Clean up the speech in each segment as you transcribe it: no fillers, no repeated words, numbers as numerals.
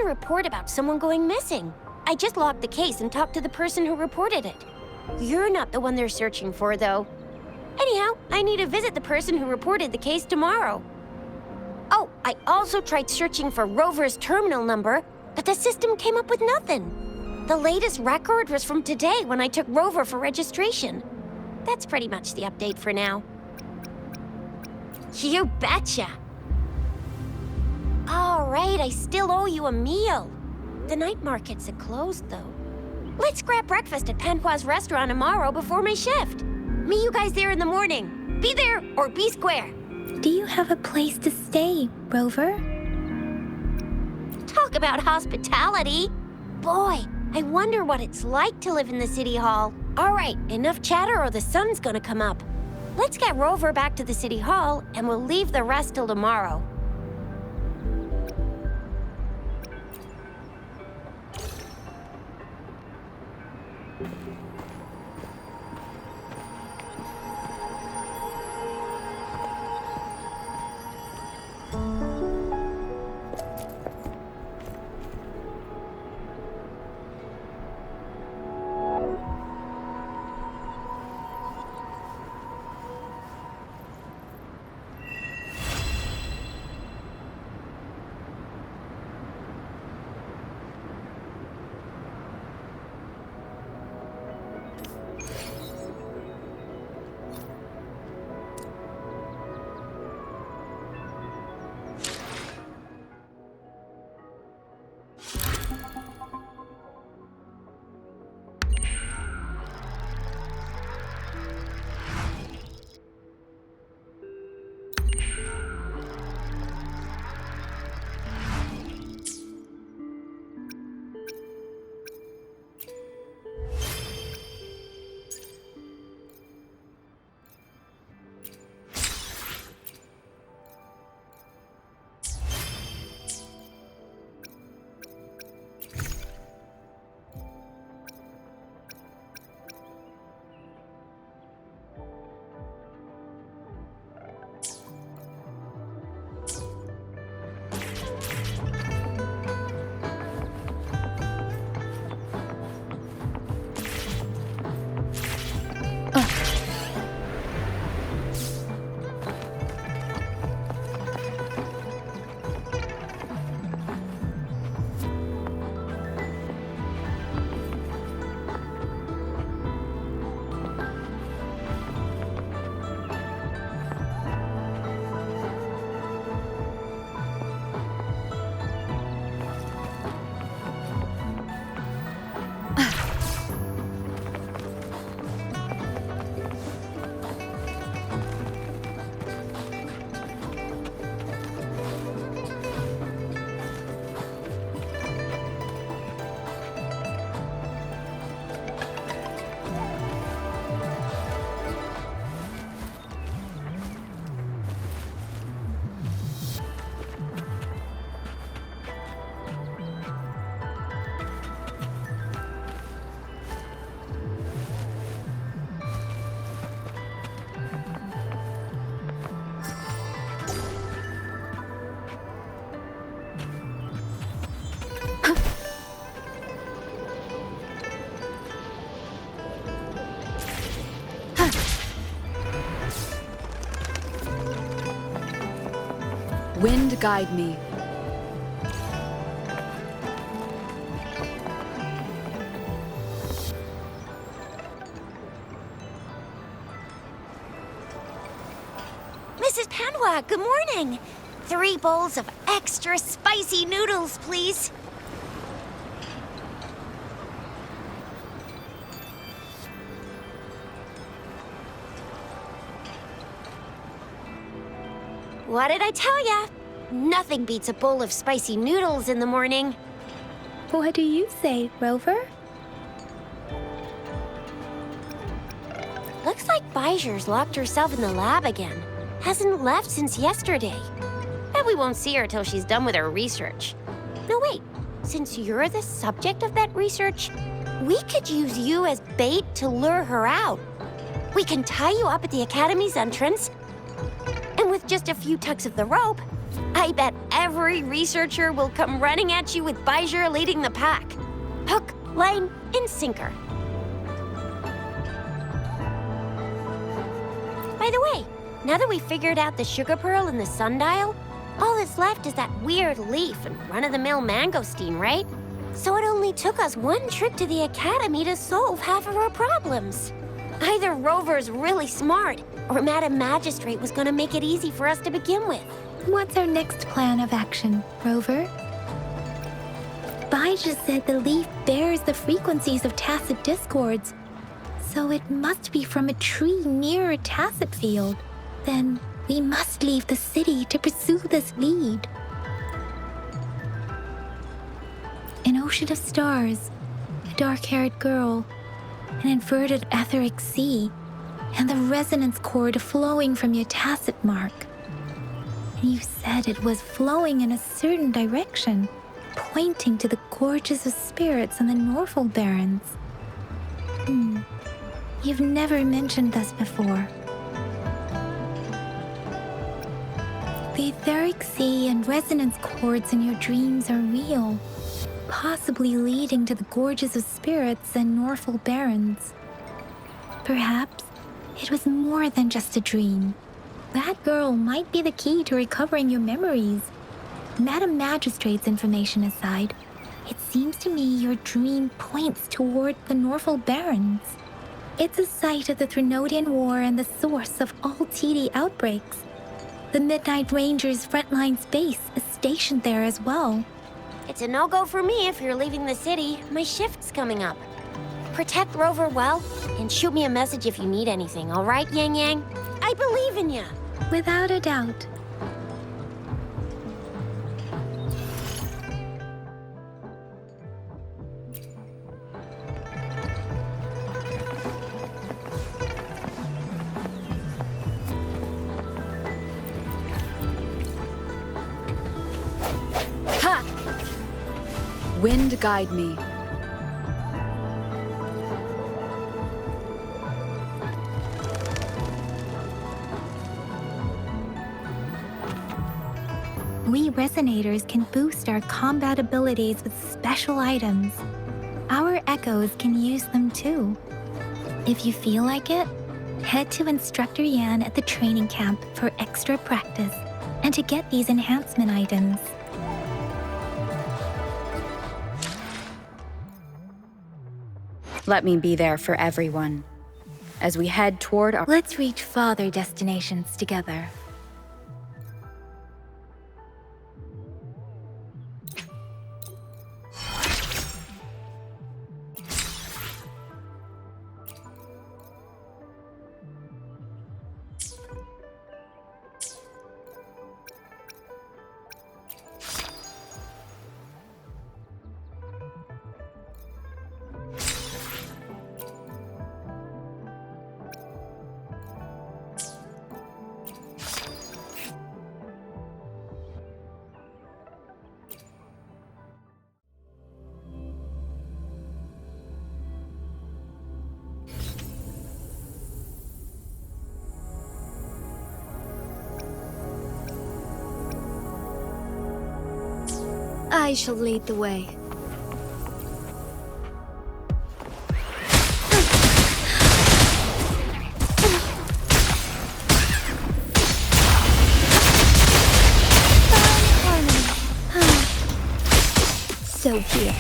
a report about someone going missing. I just logged the case and talked to the person who reported it. You're not the one they're searching for, though. Anyhow, I need to visit the person who reported the case tomorrow. Oh, I also tried searching for Rover's terminal number, but the system came up with nothing. The latest record was from today when I took Rover for registration. That's pretty much the update for now. You betcha! All right, I still owe you a meal. The night markets are closed, though. Let's grab breakfast at Panhua's restaurant tomorrow before my shift. Meet you guys there in the morning. Be there or be square. Do you have a place to stay, Rover? Talk about hospitality. Boy, I wonder what it's like to live in the city hall. All right, enough chatter or the sun's gonna come up. Let's get Rover back to the city hall and we'll leave the rest till tomorrow. Wind guide me. Mrs. Panhua, good morning. 3 bowls of extra spicy noodles, please. What did I tell ya? Nothing beats a bowl of spicy noodles in the morning. What do you say, Rover? Looks like Bijou's locked herself in the lab again. Hasn't left since yesterday. Bet we won't see her till she's done with her research. No, wait. Since you're the subject of that research, we could use you as bait to lure her out. We can tie you up at the Academy's entrance, and with just a few tugs of the rope, I bet every researcher will come running at you with Bajir leading the pack. Hook, line, and sinker. By the way, now that we've figured out the sugar pearl and the sundial, all that's left is that weird leaf and run-of-the-mill mangosteen, right? So it only took us one trip to the academy to solve half of our problems. Either Rover's really smart, or Madam Magistrate was gonna make it easy for us to begin with. What's our next plan of action, Rover? Bai just said the leaf bears the frequencies of tacit discords, so it must be from a tree near a tacit field. Then we must leave the city to pursue this lead. An ocean of stars, a dark-haired girl, an inverted etheric sea, and the resonance cord flowing from your tacit mark. And you said it was flowing in a certain direction, pointing to the gorges of spirits and the Norfolk Barrens. You've never mentioned this before. The etheric sea and resonance cords in your dreams are real, possibly leading to the gorges of spirits and Norfolk Barrens. Perhaps it was more than just a dream. That girl might be the key to recovering your memories. Madam Magistrate's information aside, it seems to me your dream points toward the Norfolk Barrens. It's a site of the Threnodian War and the source of all TD outbreaks. The Midnight Rangers' frontline base is stationed there as well. It's a no-go for me if you're leaving the city. My shift's coming up. Protect Rover well, and shoot me a message if you need anything, all right, Yang Yang? I believe in ya! Without a doubt. Ha! Wind guide me. We resonators can boost our combat abilities with special items. Our echoes can use them too. If you feel like it, head to Instructor Yan at the training camp for extra practice and to get these enhancement items. Let me be there for everyone as we head toward our... Let's reach farther destinations together. I shall lead the way. So be it.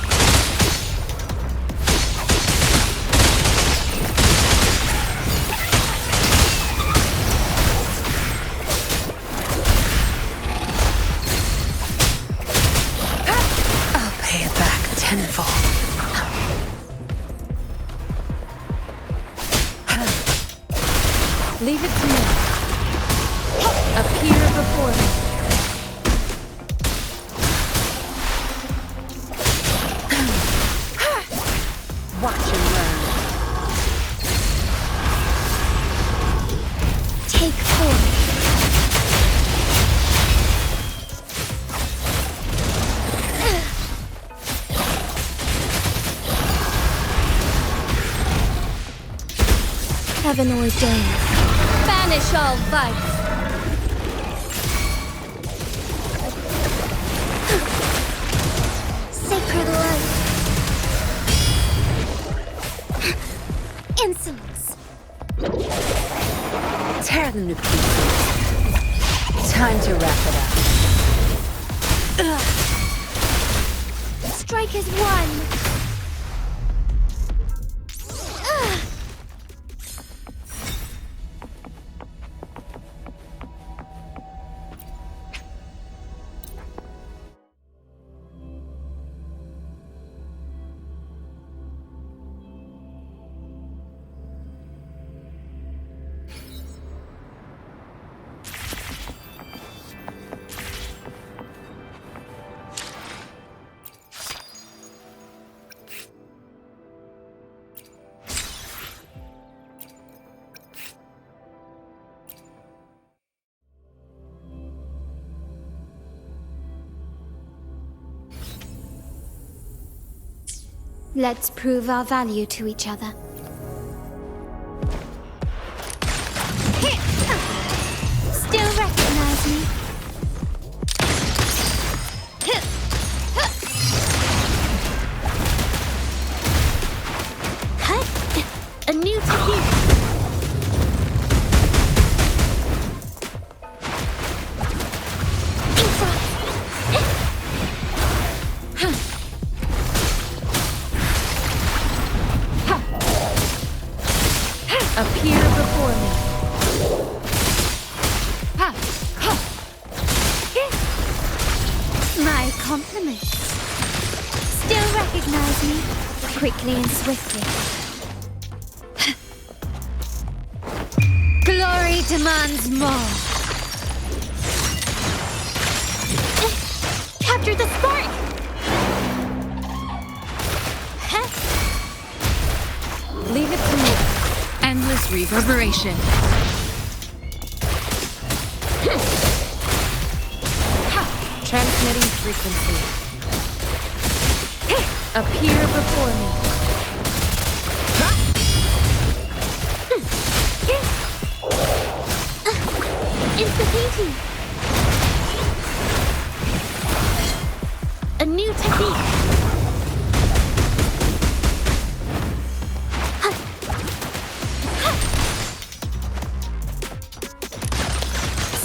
Leave it to me. Appear before me. Watch and learn. Take form. Heaven ordained. Banish all vice. Regarde ne plus. Time to wrap it up. Strikers won! Let's prove our value to each other. Still recognize me? Cut! A new technique! Appear before me. My compliments. Still recognize me? Quickly and swiftly. Glory demands more. Capture the spark! Leave it to me. Endless reverberation. Transmitting frequency. Appear before me. Insta-painting! A new technique!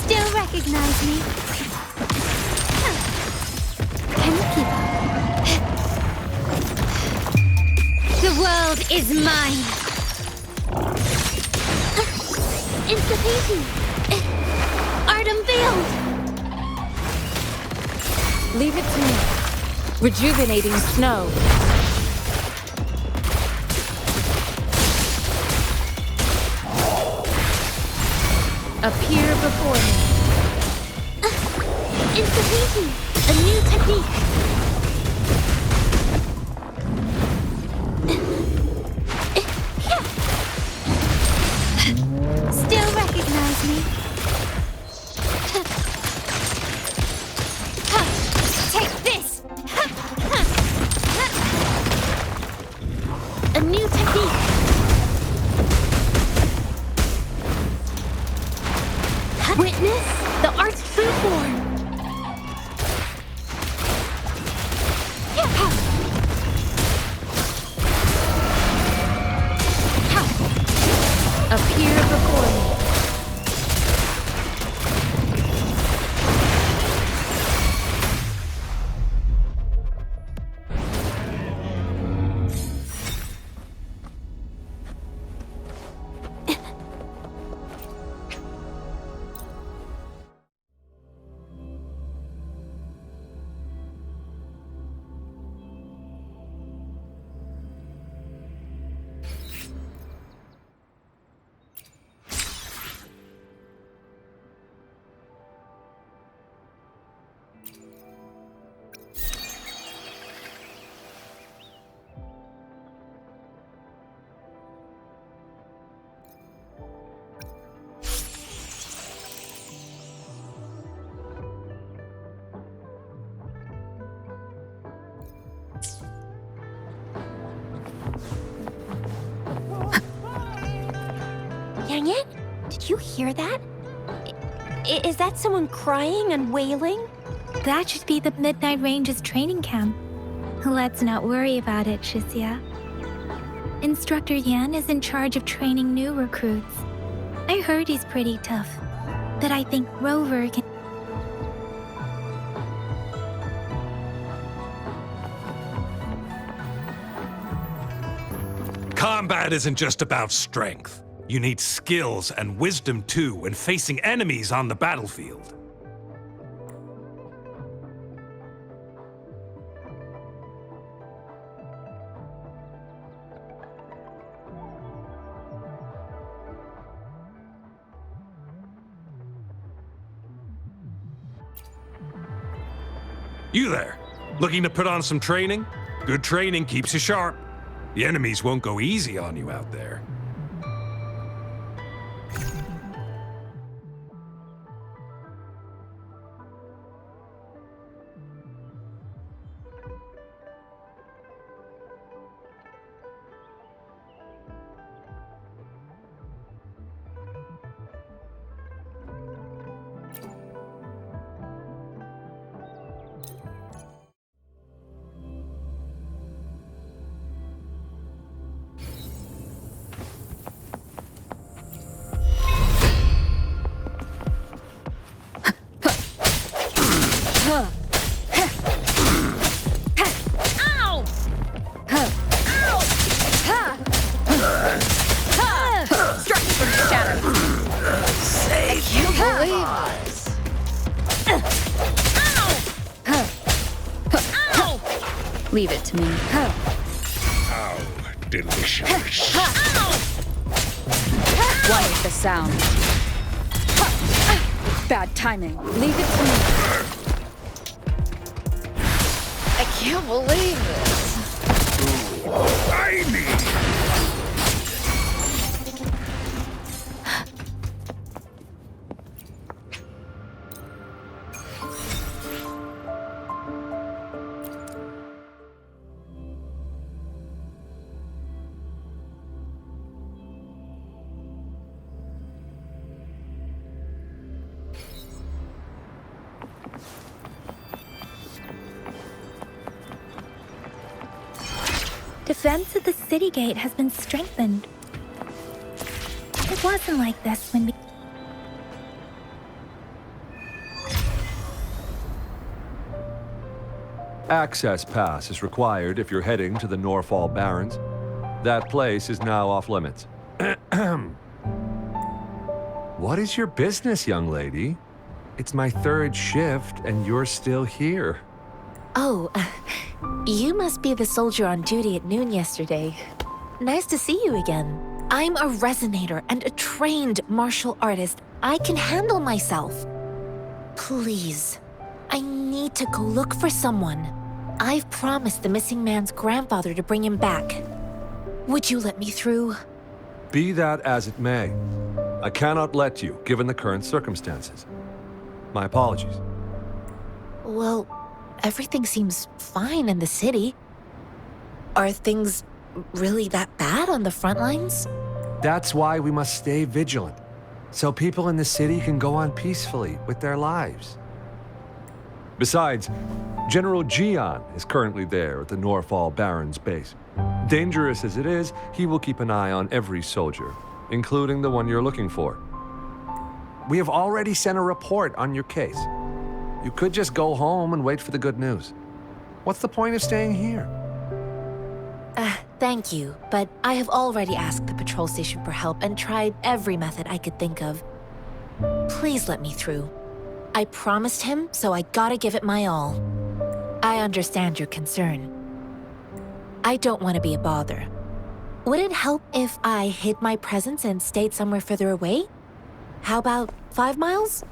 Still recognize me? Can you keep up? The world is mine! Insta-painting! Art unveiled! Leave it to me. Rejuvenating snow. Appear before me. Insta-painting! A new technique! Still recognize me? Take this! A new technique! Witness the art's true form! Appear before me. Dang it! Did you hear that? Is that someone crying and wailing? That should be the Midnight Range's training camp. Let's not worry about it, Shisia. Instructor Yan is in charge of training new recruits. I heard he's pretty tough, but I think Rover can... Combat isn't just about strength. You need skills and wisdom too when facing enemies on the battlefield. You there, looking to put on some training? Good training keeps you sharp. The enemies won't go easy on you out there. Leave it to me. How delicious. One with the sound. Bad timing. Leave it to me. I can't believe this. I need. Defense of the city gate has been strengthened. It wasn't like this when we... Access pass is required if you're heading to the Norfall Barrens. That place is now off limits. What is your business, young lady? It's my third shift and you're still here. Oh, you must be the soldier on duty at noon yesterday. Nice to see you again. I'm a resonator and a trained martial artist. I can handle myself. Please, I need to go look for someone. I've promised the missing man's grandfather to bring him back. Would you let me through? Be that as it may, I cannot let you, given the current circumstances. My apologies. Well, everything seems fine in the city. Are things really that bad on the front lines? That's why we must stay vigilant, so people in the city can go on peacefully with their lives. Besides, General Gian is currently there at the Norfall Barrens base. Dangerous as it is, he will keep an eye on every soldier, including the one you're looking for. We have already sent a report on your case. You could just go home and wait for the good news. What's the point of staying here? Thank you, but I have already asked the patrol station for help and tried every method I could think of. Please let me through. I promised him, so I gotta give it my all. I understand your concern. I don't want to be a bother. Would it help if I hid my presence and stayed somewhere further away? How about 5 miles?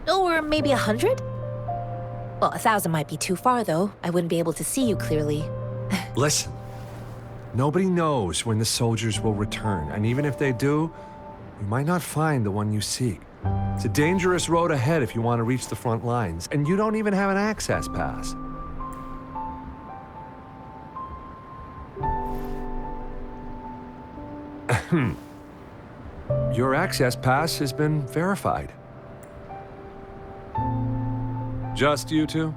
Or maybe 100? Well, 1,000 might be too far, though. I wouldn't be able to see you clearly. Listen, nobody knows when the soldiers will return, and even if they do, you might not find the one you seek. It's a dangerous road ahead if you want to reach the front lines, and you don't even have an access pass. Your access pass has been verified. Just you two?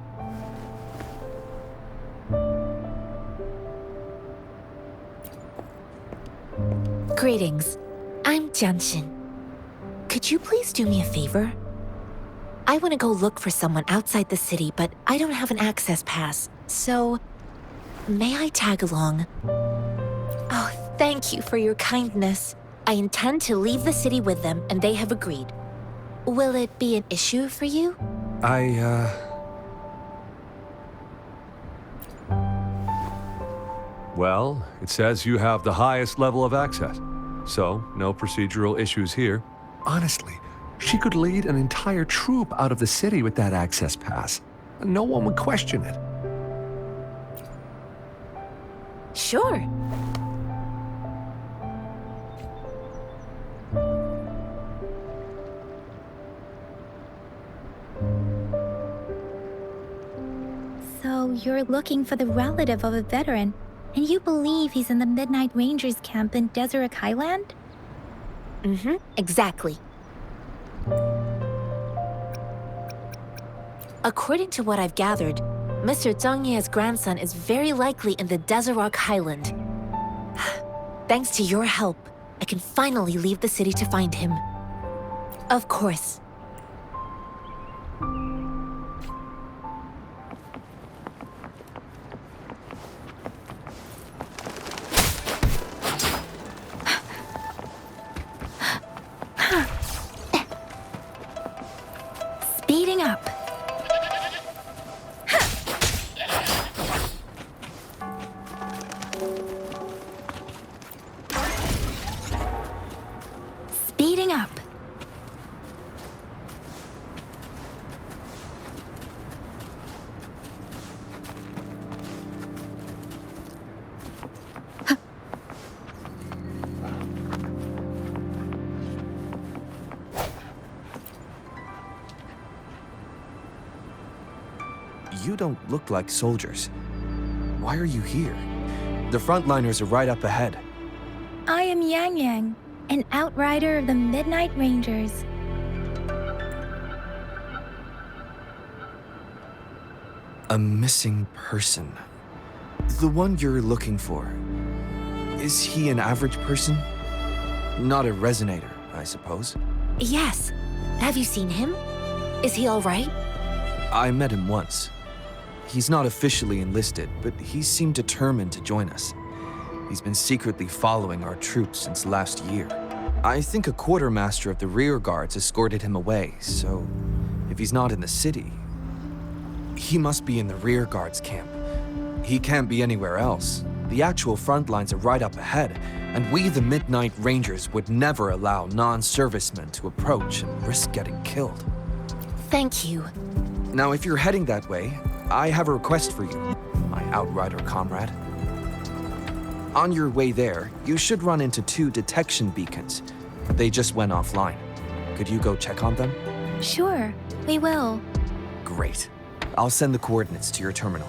Greetings. I'm Jianshin. Could you please do me a favor? I want to go look for someone outside the city, but I don't have an access pass, so may I tag along? Oh, thank you for your kindness. I intend to leave the city with them, and they have agreed. Will it be an issue for you? Well, it says you have the highest level of access, so no procedural issues here. Honestly, she could lead an entire troop out of the city with that access pass. No one would question it. Sure. So you're looking for the relative of a veteran, and you believe he's in the Midnight Rangers camp in Deseret Highland? Mm-hmm, exactly. According to what I've gathered, Mr. Zhang Ye's grandson is very likely in the Deseret Highland. Thanks to your help, I can finally leave the city to find him. Of course. Speeding up. Speeding up. You don't look like soldiers. Why are you here? The frontliners are right up ahead. I am Yang Yang, an outrider of the Midnight Rangers. A missing person. The one you're looking for. Is he an average person? Not a resonator, I suppose. Yes. Have you seen him? Is he all right? I met him once. He's not officially enlisted, but he seemed determined to join us. He's been secretly following our troops since last year. I think a quartermaster of the rear guards escorted him away, so if he's not in the city, he must be in the rear guards camp. He can't be anywhere else. The actual front lines are right up ahead, and we, the Midnight Rangers, would never allow non-servicemen to approach and risk getting killed. Thank you. Now, if you're heading that way, I have a request for you, my outrider comrade. On your way there, you should run into 2 detection beacons. They just went offline. Could you go check on them? Sure, we will. Great. I'll send the coordinates to your terminal.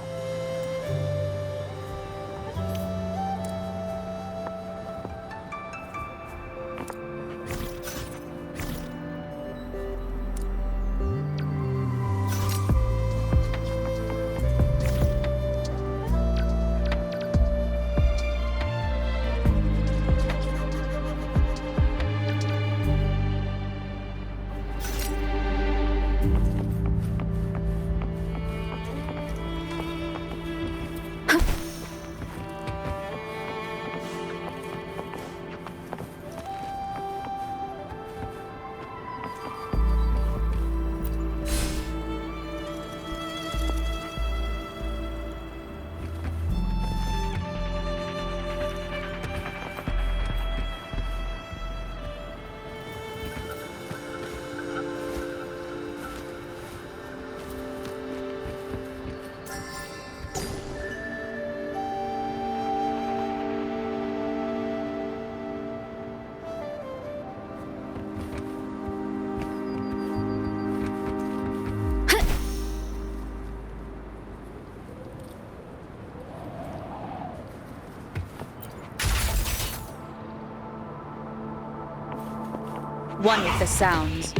One with the sounds.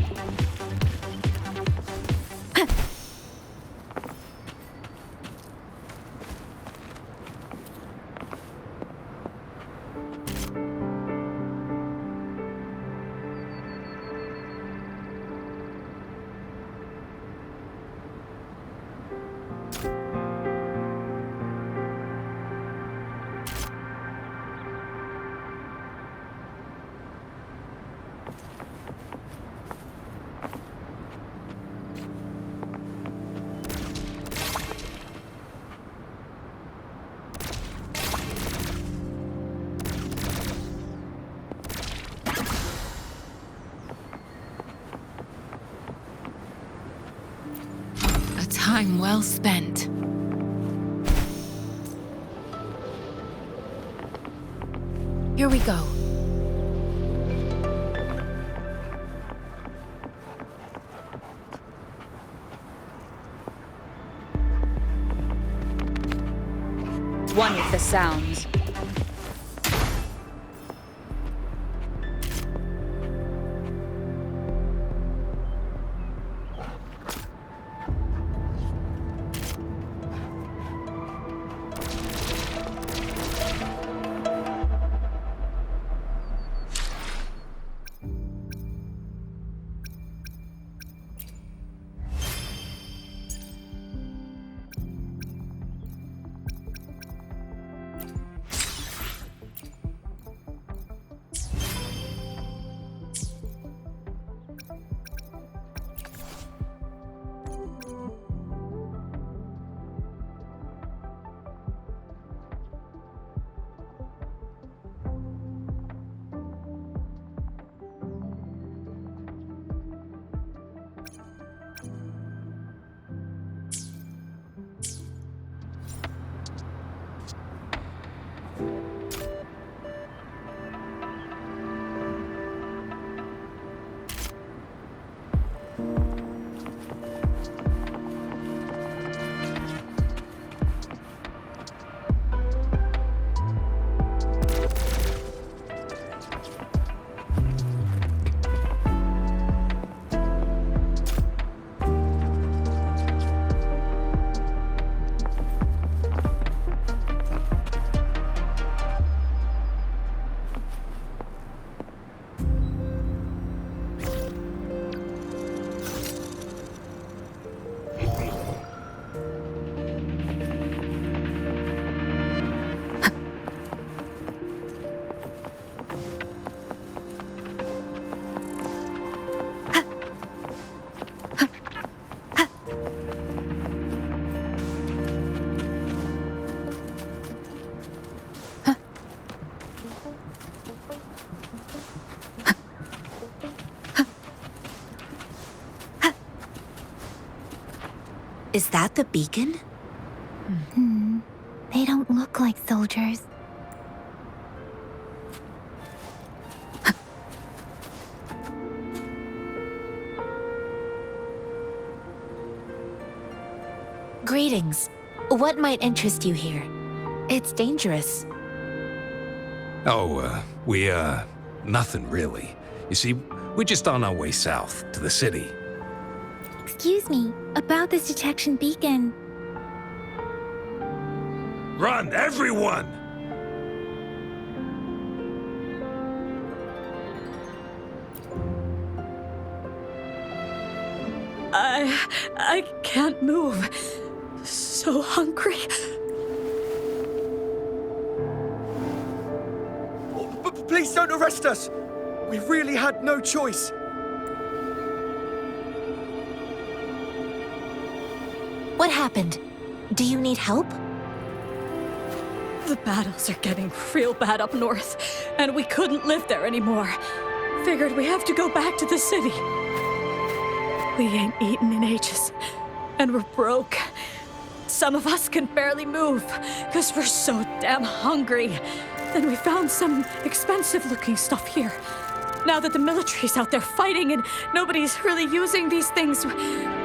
Time well spent. Here we go. One with the sounds. Is that the beacon? They don't look like soldiers. Greetings. What might interest you here? It's dangerous. Oh, nothing really. You see, we're just on our way south to the city. Excuse me, about this detection beacon. Run, everyone! I can't move. So hungry. Please don't arrest us! We really had no choice. What happened? Do you need help? The battles are getting real bad up north, and we couldn't live there anymore. Figured we have to go back to the city. We ain't eaten in ages, and we're broke. Some of us can barely move, because we're so damn hungry. Then we found some expensive-looking stuff here. Now that the military's out there fighting and nobody's really using these things,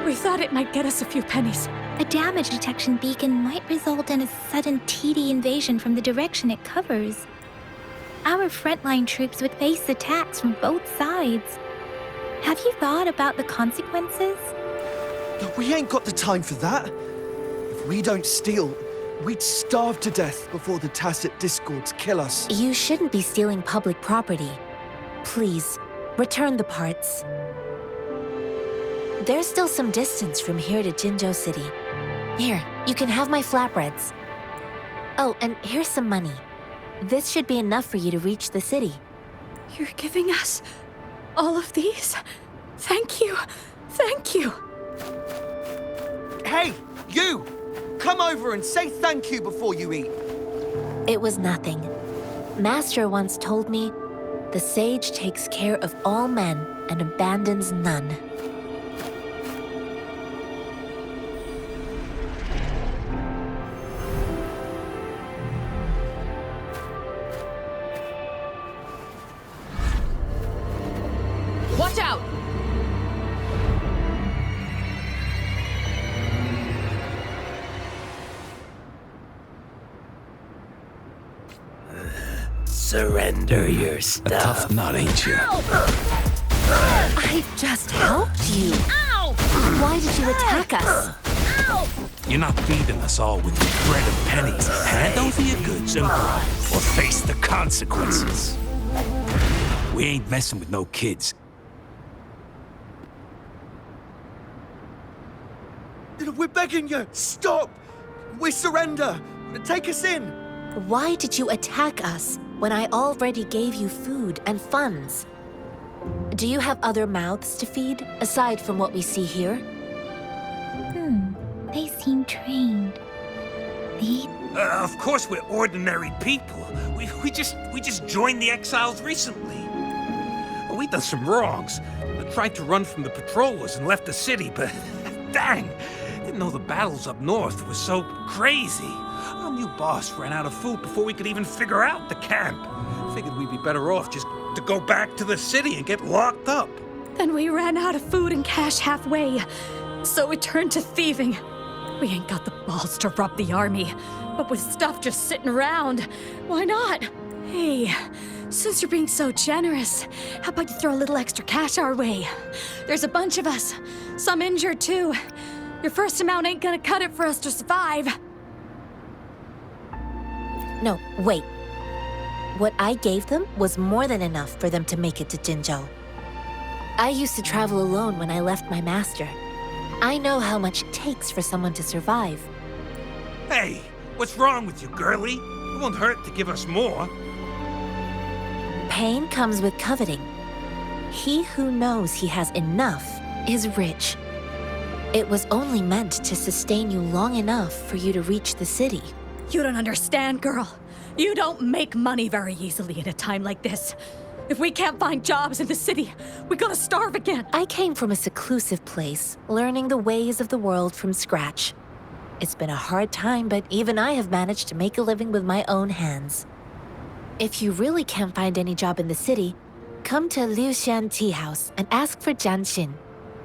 we thought it might get us a few pennies. A damage detection beacon might result in a sudden TD invasion from the direction it covers. Our frontline troops would face attacks from both sides. Have you thought about the consequences? We ain't got the time for that. If we don't steal, we'd starve to death before the tacit discords kill us. You shouldn't be stealing public property. Please, return the parts. There's still some distance from here to Jinzhou City. Here, you can have my flatbreads. Oh, and here's some money. This should be enough for you to reach the city. You're giving us all of these? Thank you. Thank you. Hey, you! Come over and say thank you before you eat. It was nothing. Master once told me, the sage takes care of all men and abandons none. Watch out! Surrender your stuff. Tough nut, ain't you? I just helped you. Ow! Why did you attack us? You're not feeding us all with your bread and pennies. Hand over your goods and grub, or face the consequences. We ain't messing with no kids. We're begging you, stop! We surrender! Take us in! Why did you attack us when I already gave you food and funds? Do you have other mouths to feed, aside from what we see here? They seem trained. Of course we're ordinary people. We just joined the exiles recently. We done some wrongs. I tried to run from the patrollers and left the city, but dang! Didn't know the battles up north were so crazy. Our new boss ran out of food before we could even figure out the camp. Figured we'd be better off just to go back to the city and get locked up. Then we ran out of food and cash halfway, so we turned to thieving. We ain't got the balls to rob the army, but with stuff just sitting around, why not? Hey, since you're being so generous, how about you throw a little extra cash our way? There's a bunch of us, some injured too. Your first amount ain't gonna cut it for us to survive. No, wait. What I gave them was more than enough for them to make it to Jinzhou. I used to travel alone when I left my master. I know how much it takes for someone to survive. Hey, what's wrong with you, girlie? It won't hurt to give us more. Pain comes with coveting. He who knows he has enough is rich. It was only meant to sustain you long enough for you to reach the city. You don't understand, girl. You don't make money very easily at a time like this. If we can't find jobs in the city, we're gonna starve again. I came from a seclusive place, learning the ways of the world from scratch. It's been a hard time, but even I have managed to make a living with my own hands. If you really can't find any job in the city, come to Liu Xian Tea House and ask for Jian Xin.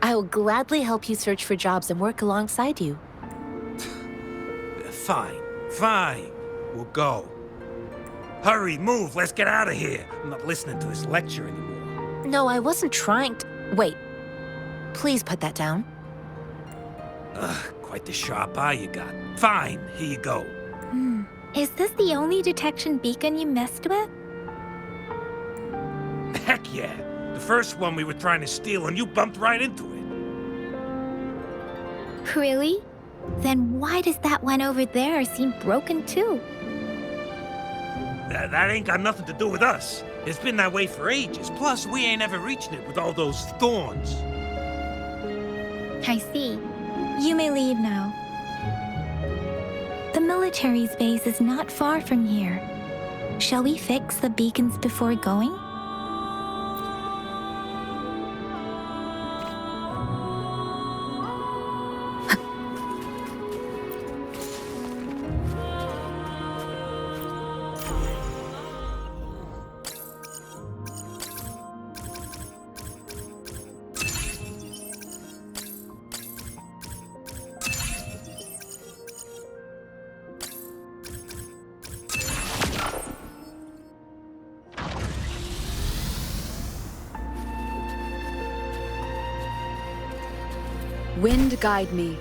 I will gladly help you search for jobs and work alongside you. Fine. We'll go. Hurry, move, let's get out of here. I'm not listening to his lecture anymore. No, I wasn't trying to... Wait. Please put that down. Quite the sharp eye you got. Fine, here you go. Is this the only detection beacon you messed with? Heck yeah. The first one we were trying to steal and you bumped right into it. Really? Then why does that one over there seem broken too? That ain't got nothing to do with us. It's been that way for ages. Plus, we ain't ever reaching it with all those thorns. I see. You may leave now. The military's base is not far from here. Shall we fix the beacons before going? Wind guide me.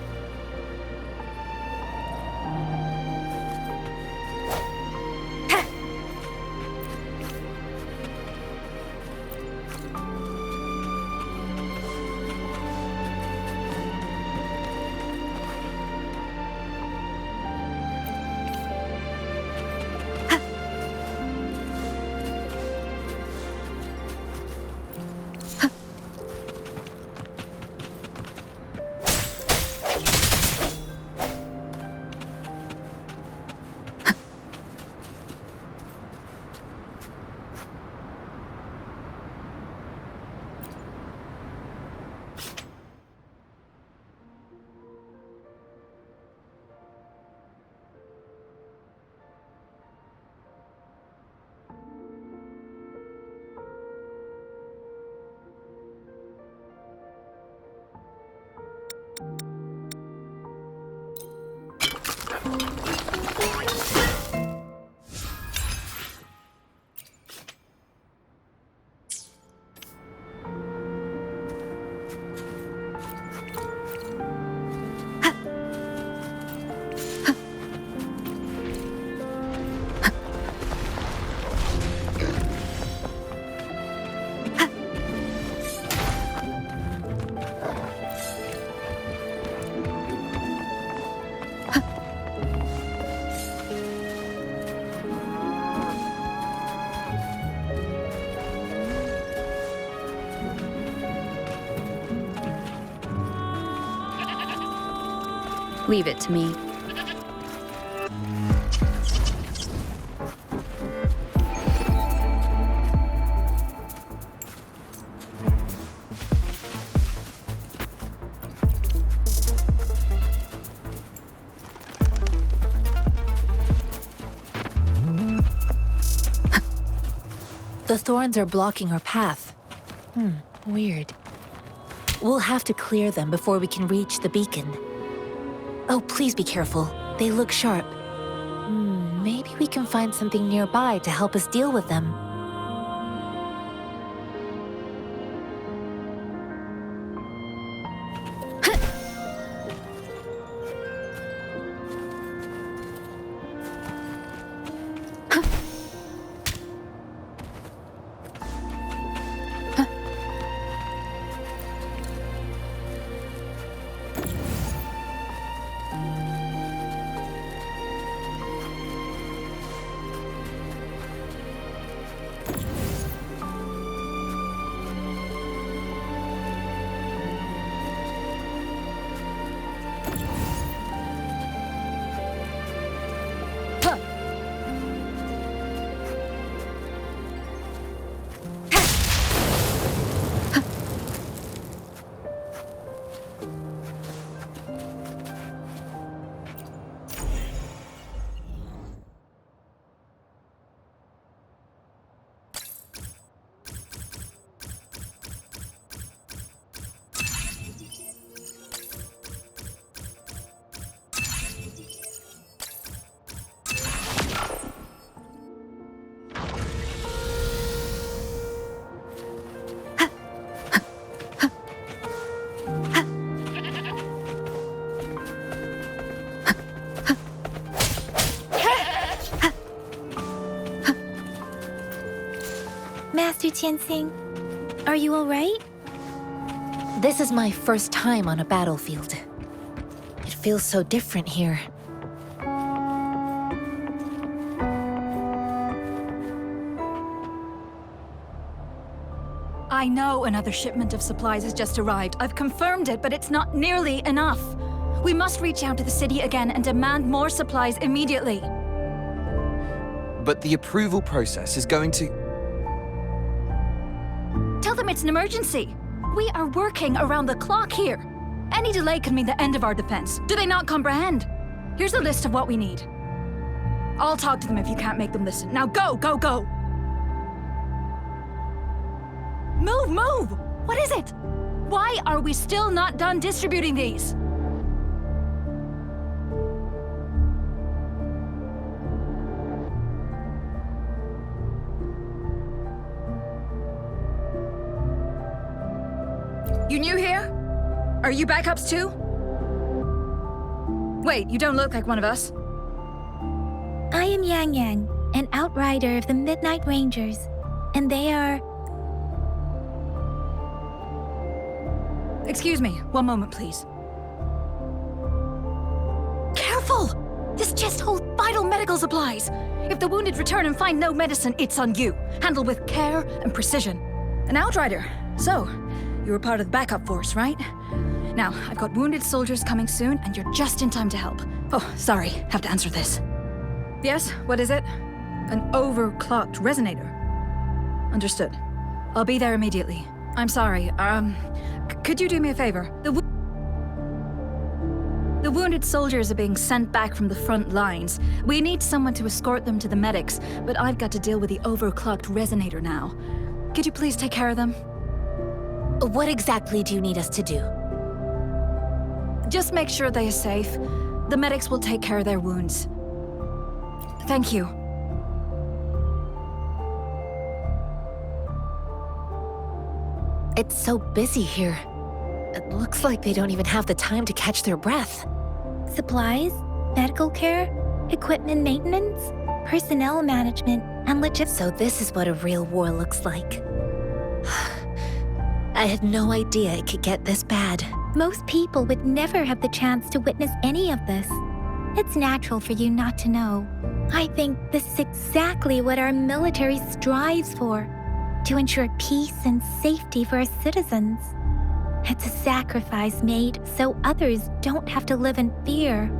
Leave it to me. The thorns are blocking our path. Weird. We'll have to clear them before we can reach the beacon. Oh, please be careful. They look sharp. Maybe we can find something nearby to help us deal with them. Master Tianxing, are you all right? This is my first time on a battlefield. It feels so different here. I know another shipment of supplies has just arrived. I've confirmed it, but it's not nearly enough. We must reach out to the city again and demand more supplies immediately. But the approval process is going to... Tell them it's an emergency. We are working around the clock here. Any delay could mean the end of our defense. Do they not comprehend? Here's a list of what we need. I'll talk to them if you can't make them listen. Now go, go, go! Move, move! What is it? Why are we still not done distributing these? You new here? Are you backups too? Wait, you don't look like one of us. I am Yang Yang, an outrider of the Midnight Rangers, and they are... Excuse me, one moment, please. Careful! This chest holds vital medical supplies. If the wounded return and find no medicine, it's on you. Handle with care and precision. An outrider. So, you were part of the backup force, right? Now, I've got wounded soldiers coming soon, and you're just in time to help. Oh, sorry, have to answer this. Yes, what is it? An overclocked resonator. Understood. I'll be there immediately. I'm sorry, could you do me a favor? The wounded soldiers are being sent back from the front lines. We need someone to escort them to the medics, but I've got to deal with the overclocked resonator now. Could you please take care of them? What exactly do you need us to do? Just make sure they are safe. The medics will take care of their wounds. Thank you. It's so busy here. It looks like they don't even have the time to catch their breath. Supplies, medical care, equipment maintenance, personnel management, and logistics. So this is what a real war looks like. I had no idea it could get this bad. Most people would never have the chance to witness any of this. It's natural for you not to know. I think this is exactly what our military strives for, to ensure peace and safety for our citizens. It's a sacrifice made so others don't have to live in fear.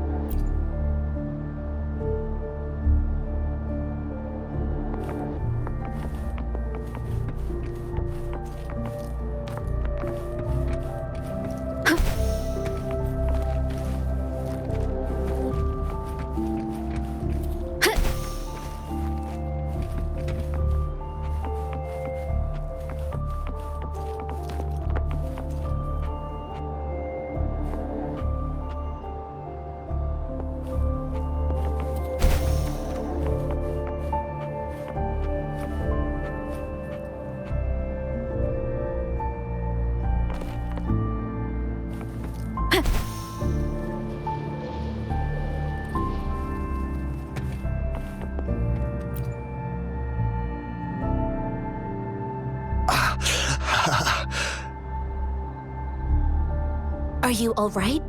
Are you all right?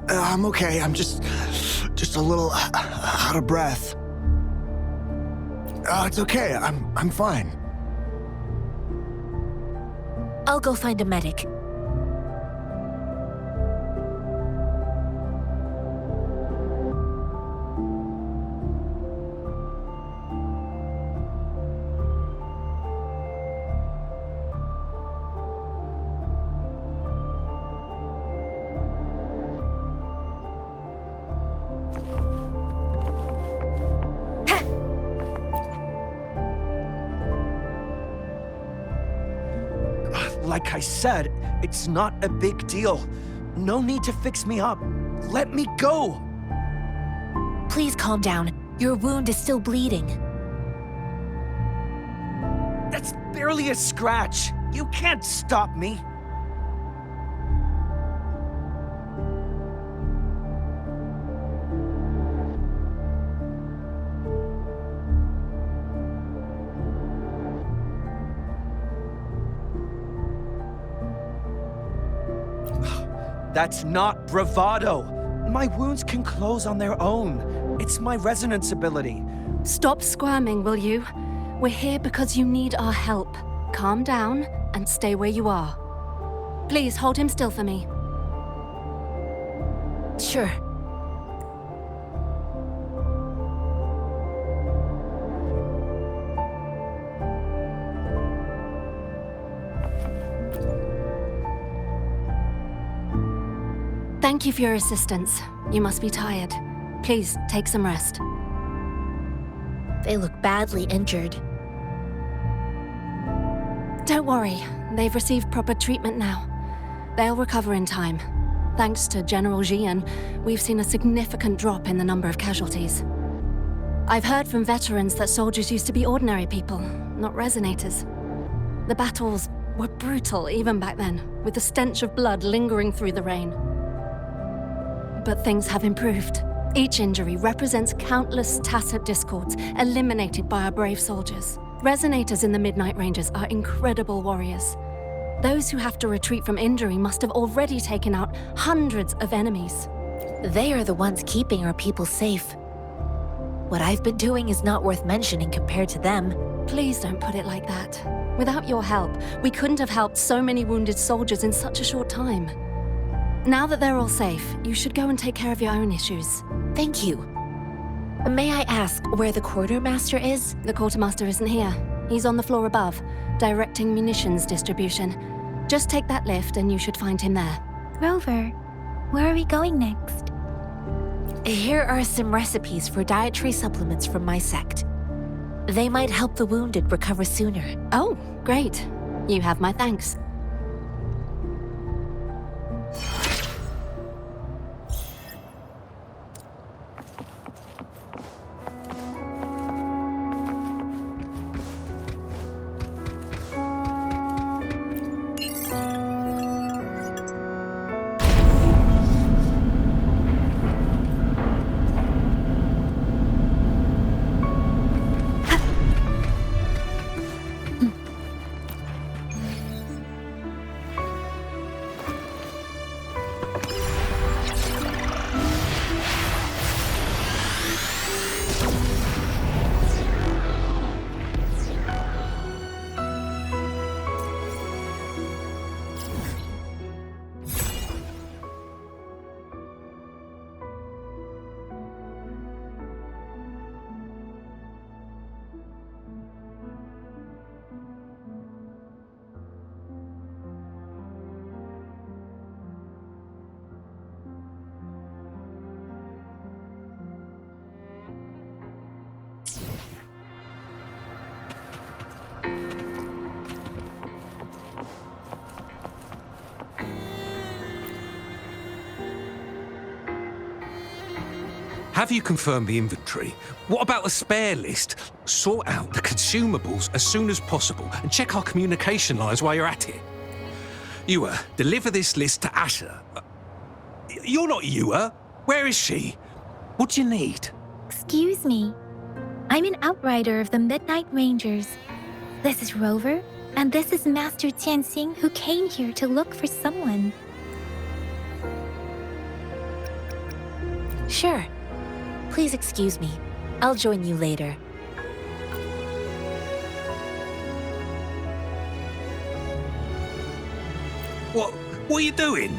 I'm okay. I'm just a little out of breath. It's okay. I'm fine. I'll go find a medic. Like I said, it's not a big deal. No need to fix me up. Let me go! Please calm down. Your wound is still bleeding. That's barely a scratch. You can't stop me. That's not bravado. My wounds can close on their own. It's my resonance ability. Stop squirming, will you? We're here because you need our help. Calm down and stay where you are. Please hold him still for me. Sure. Thank you for your assistance. You must be tired. Please, take some rest. They look badly injured. Don't worry. They've received proper treatment now. They'll recover in time. Thanks to General Jian, we've seen a significant drop in the number of casualties. I've heard from veterans that soldiers used to be ordinary people, not resonators. The battles were brutal even back then, with the stench of blood lingering through the rain. But things have improved. Each injury represents countless tacit discords eliminated by our brave soldiers. Resonators in the Midnight Rangers are incredible warriors. Those who have to retreat from injury must have already taken out hundreds of enemies. They are the ones keeping our people safe. What I've been doing is not worth mentioning compared to them. Please don't put it like that. Without your help, we couldn't have helped so many wounded soldiers in such a short time. Now that they're all safe, you should go and take care of your own issues. Thank you. May I ask where the quartermaster is? The quartermaster isn't here. He's on the floor above, directing munitions distribution. Just take that lift and you should find him there. Rover, where are we going next? Here are some recipes for dietary supplements from my sect. They might help the wounded recover sooner. Oh, great. You have my thanks. Have you confirmed the inventory? What about a spare list? Sort out the consumables as soon as possible and check our communication lines while you're at it. Ewa, deliver this list to Asher. You're not Ewa. Where is she? What do you need? Excuse me. I'm an outrider of the Midnight Rangers. This is Rover, and this is Master Tianxing, who came here to look for someone. Sure. Please excuse me. I'll join you later. What are you doing?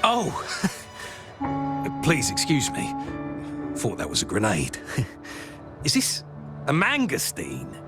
Oh. Please excuse me. Thought that was a grenade. Is this a mangosteen?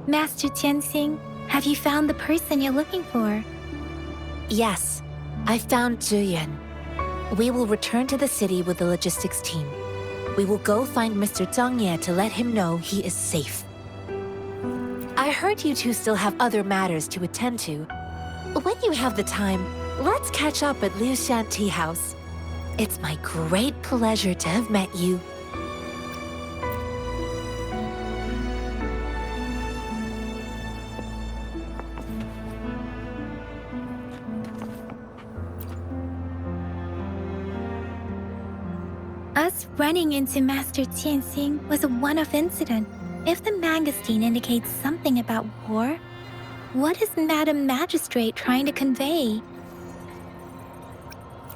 Master Tianxing, have you found the person you're looking for? Yes, I found Zhuyan. We will return to the city with the logistics team. We will go find Mr. Zhang Ye to let him know he is safe. I heard you two still have other matters to attend to. When you have the time, let's catch up at Liu Shan Tea House. It's my great pleasure to have met you. Us running into Master Tianxing was a one-off incident. If the mangosteen indicates something about war, what is Madam Magistrate trying to convey?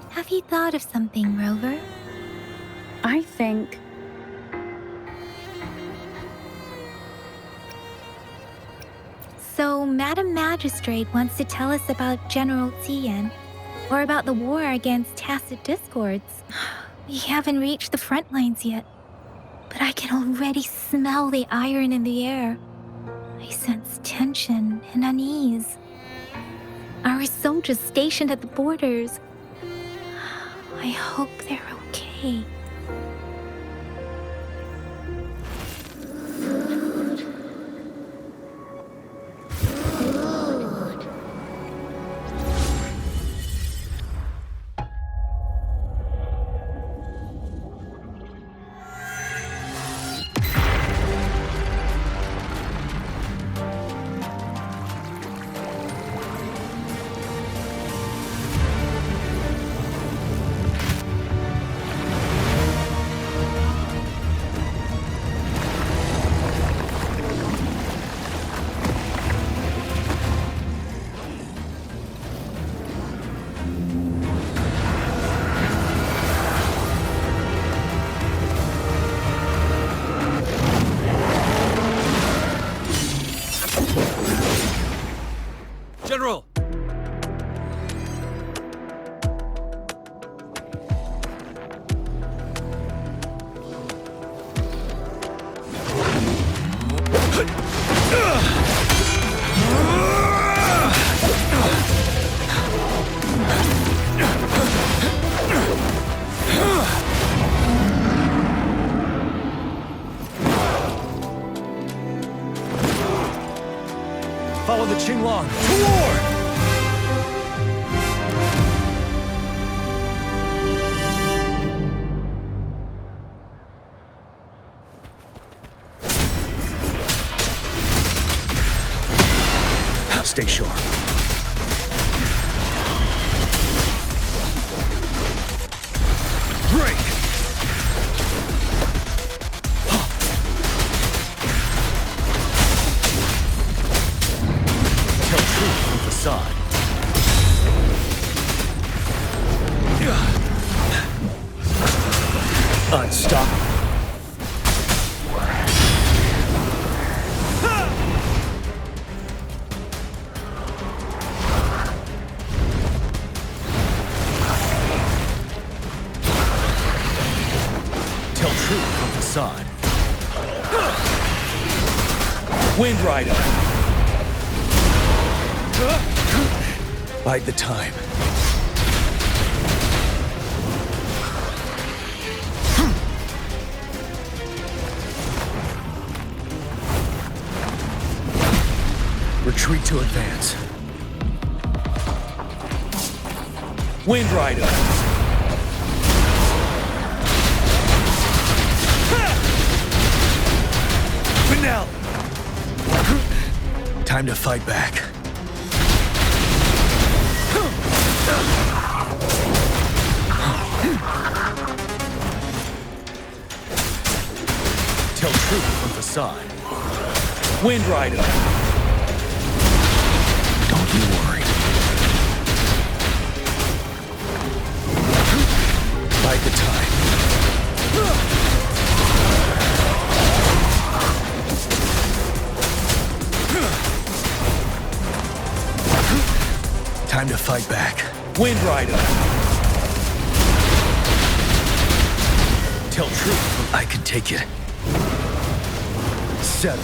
Have you thought of something, Rover? I think... So, Madam Magistrate wants to tell us about General Tian, or about the war against tacit discords. We haven't reached the front lines yet, but I can already smell the iron in the air. I sense tension and unease. Our soldiers stationed at the borders. I hope they're okay. General! Follow the Qinglong to war! Stay sharp. Break! Tell truth from facade. Unstoppable. Tell truth from facade. Wind Rider! Bide the time. Retreat to advance. Wind Rider! Finale! Time to fight back. Tell truth from facade. Wind Rider! Don't you worry. Bide the time. Time to fight back. Wind Rider! Tell truth. I can take it. Settle.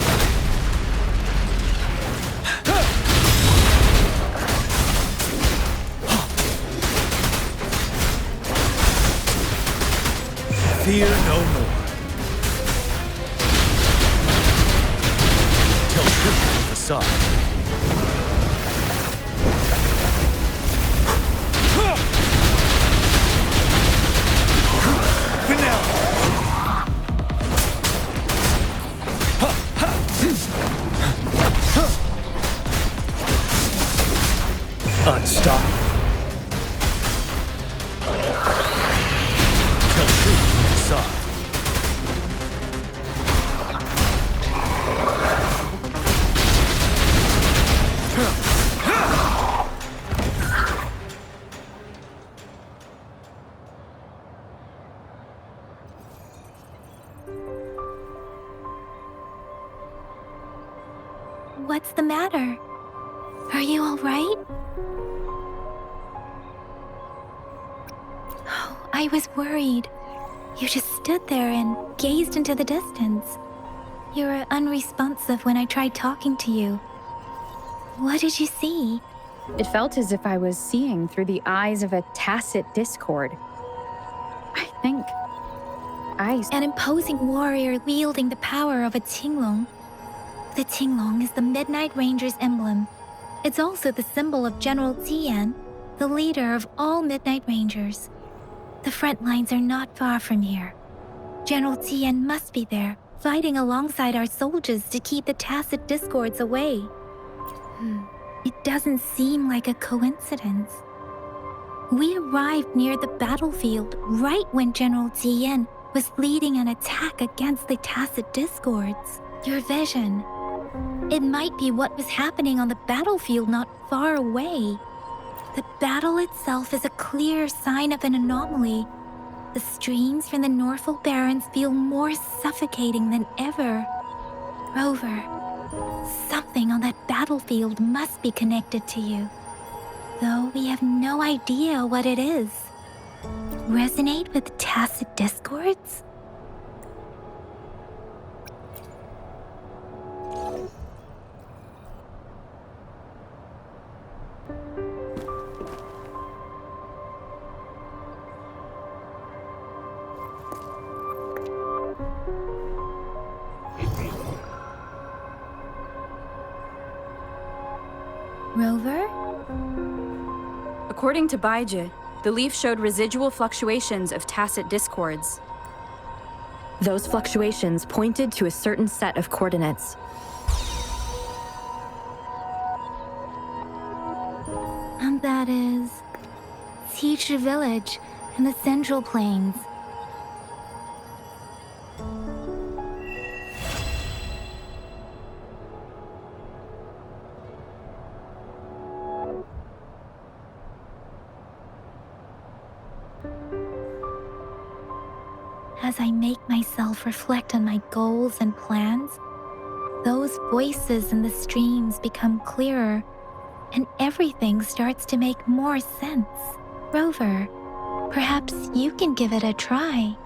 Fear no more. Tell truth from facade. Unstoppable. Tell truth from facade. What's the matter? Are you all right? Oh, I was worried. You just stood there and gazed into the distance. You were unresponsive when I tried talking to you. What did you see? It felt as if I was seeing through the eyes of a tacit discord. I think An imposing warrior wielding the power of a Tinglong. The Tinglong is the Midnight Ranger's emblem. It's also the symbol of General Tian, the leader of all Midnight Rangers. The front lines are not far from here. General Tian must be there, fighting alongside our soldiers to keep the tacit discords away. It doesn't seem like a coincidence. We arrived near the battlefield right when General Tian was leading an attack against the tacit discords. Your vision. It might be what was happening on the battlefield not far away. The battle itself is a clear sign of an anomaly. The streams from the Norfolk Barrens feel more suffocating than ever. Rover, something on that battlefield must be connected to you. Though we have no idea what it is. Resonate with tacit discords? Rover? According to Baiji, the leaf showed residual fluctuations of tacit discords. those fluctuations pointed to a certain set of coordinates. And that is Teacher Village in the Central Plains. As I make myself reflect on my goals and plans, those voices in the streams become clearer, and everything starts to make more sense. Rover, perhaps you can give it a try.